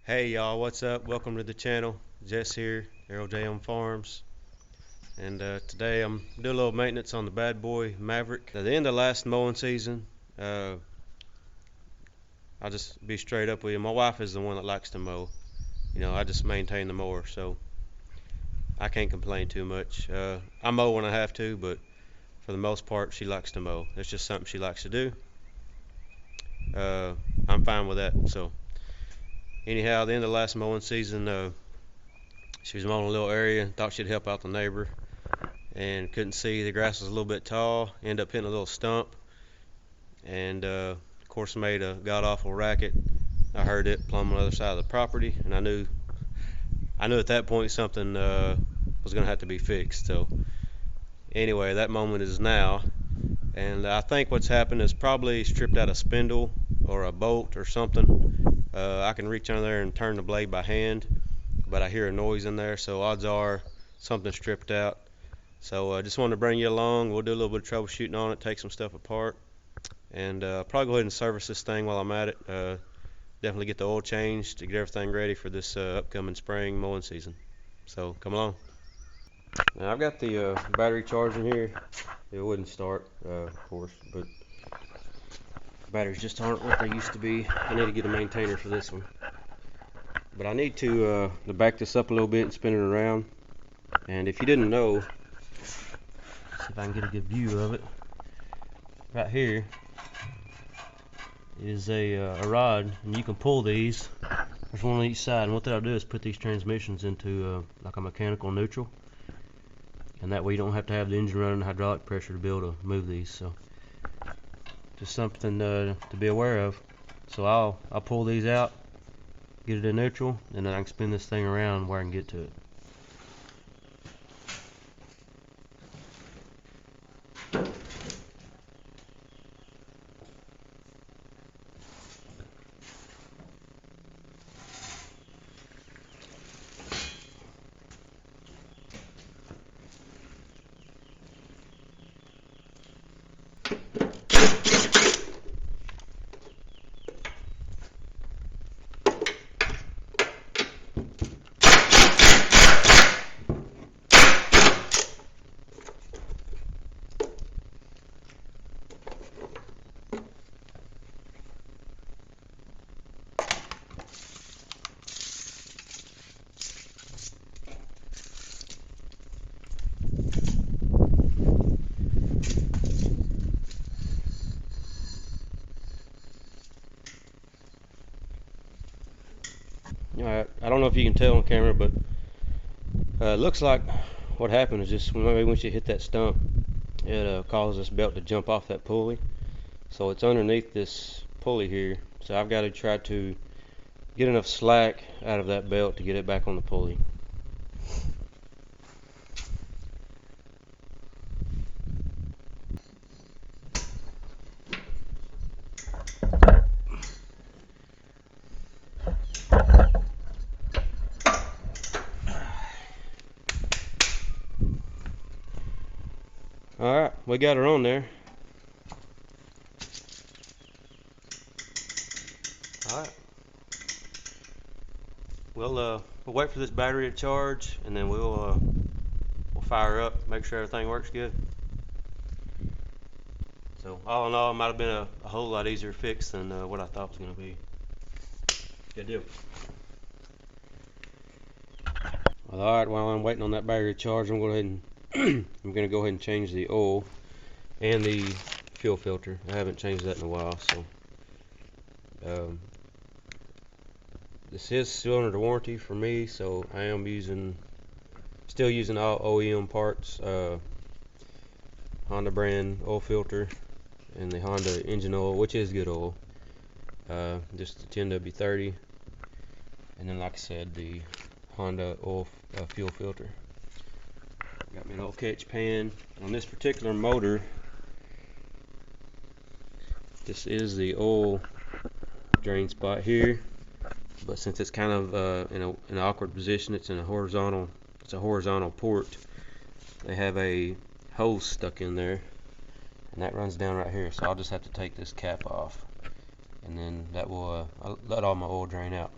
Hey y'all, what's up? Welcome to the channel. Jess here, LJM Farms. And today I'm doing a little maintenance on the Bad Boy Maverick. At the end of last mowing season, I'll just be straight up with you. My wife is the one that likes to mow. I just maintain the mower, so I can't complain too much. I mow when I have to, but for the most part, she likes to mow. It's just something she likes to do. I'm fine with that. So anyhow, at the end of last mowing season, she was mowing a little area, thought she'd help out the neighbor, and couldn't see. The grass was a little bit tall, ended up hitting a little stump, and of course made a god-awful racket. I heard it plumb on the other side of the property, and I knew at that point something was going to have to be fixed. So anyway, that moment is now, and I think what's happened is probably stripped out a spindle or a bolt or something. I can reach under there and turn the blade by hand, but I hear a noise in there, so odds are something stripped out. So I just wanted to bring you along. We'll do a little bit of troubleshooting on it, take some stuff apart, and probably go ahead and service this thing while I'm at it. Definitely get the oil changed to get everything ready for this upcoming spring mowing season. So come along. Now I've got the battery charging here. It wouldn't start, of course, but batteries just aren't what they used to be. I need to get a maintainer for this one. But I need to back this up a little bit and spin it around. And if you didn't know, see if I can get a good view of it. Right here is a rod, and you can pull these. There's one on each side, and what that'll do is put these transmissions into like a mechanical neutral, and that way you don't have to have the engine running hydraulic pressure to be able to move these. So just something to be aware of. So I'll pull these out, get it in neutral, and then I can spin this thing around where I can get to it. Alright, I don't know if you can tell on camera, but it looks like what happened is just maybe once you hit that stump, it causes this belt to jump off that pulley. So it's underneath this pulley here. So I've got to try to get enough slack out of that belt to get it back on the pulley. Alright, we got her on there. Alright. We'll wait for this battery to charge, and then we'll fire up, make sure everything works good. So all in all, it might have been a whole lot easier fix than what I thought it was going to be. Good deal. Well, alright, while I'm waiting on that battery to charge, I'm going to go ahead and change the oil and the fuel filter. I haven't changed that in a while, so this is still under the warranty for me, so I am still using all OEM parts, Honda brand oil filter and the Honda engine oil, which is good oil, just the 10W30, and then like I said, the Honda oil fuel filter. Got me an oil catch pan. On this particular motor, this is the oil drain spot here, but since it's kind of in an awkward position, it's a horizontal port. They have a hose stuck in there, and that runs down right here. So I'll just have to take this cap off, and then that will let all my oil drain out.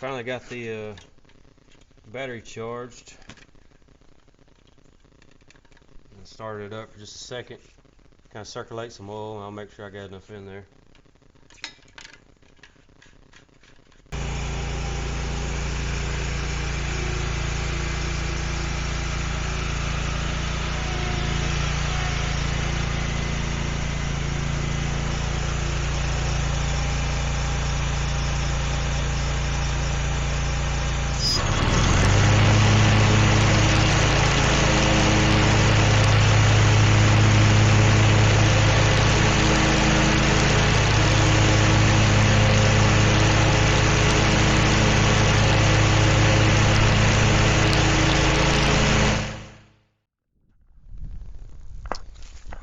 Finally got the battery charged. And started it up for just a second. Kind of circulate some oil, and I'll make sure I got enough in there.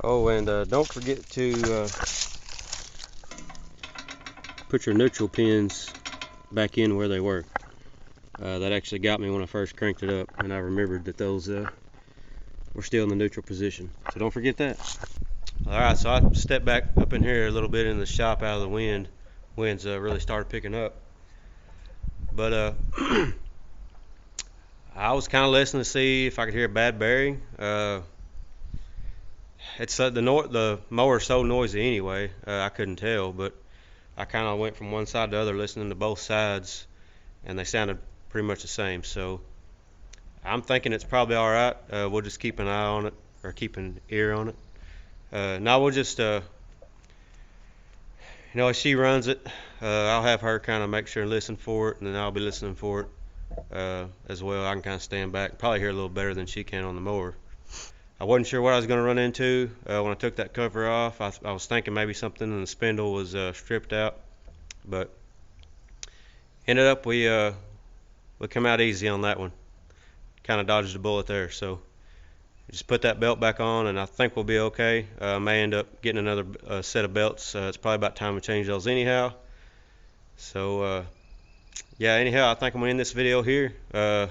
Oh, and don't forget to put your neutral pins back in where they were. That actually got me when I first cranked it up, and I remembered that those were still in the neutral position. So don't forget that. Alright, so I stepped back up in here a little bit in the shop out of the wind. Winds really started picking up. But I was kind of listening to see if I could hear a bad bearing. It's the mower's so noisy anyway, I couldn't tell, but I kind of went from one side to the other listening to both sides, and they sounded pretty much the same. So I'm thinking it's probably all right. We'll just keep an eye on it, or keep an ear on it. Now we'll just, as she runs it, I'll have her kind of make sure and listen for it, and then I'll be listening for it. as well. I can kind of stand back, probably hear a little better than she can on the mower. I wasn't sure what I was going to run into when I took that cover off. I was thinking maybe something in the spindle was stripped out, but ended up we come out easy on that one. Kind of dodged a bullet there. So just put that belt back on, and I think we'll be okay. May end up getting another set of belts. It's probably about time to change those anyhow. So yeah, anyhow, I think I'm gonna end this video here. Like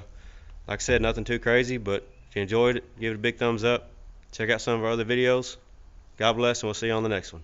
I said, nothing too crazy, but if you enjoyed it, give it a big thumbs up. Check out some of our other videos. God bless, and we'll see you on the next one.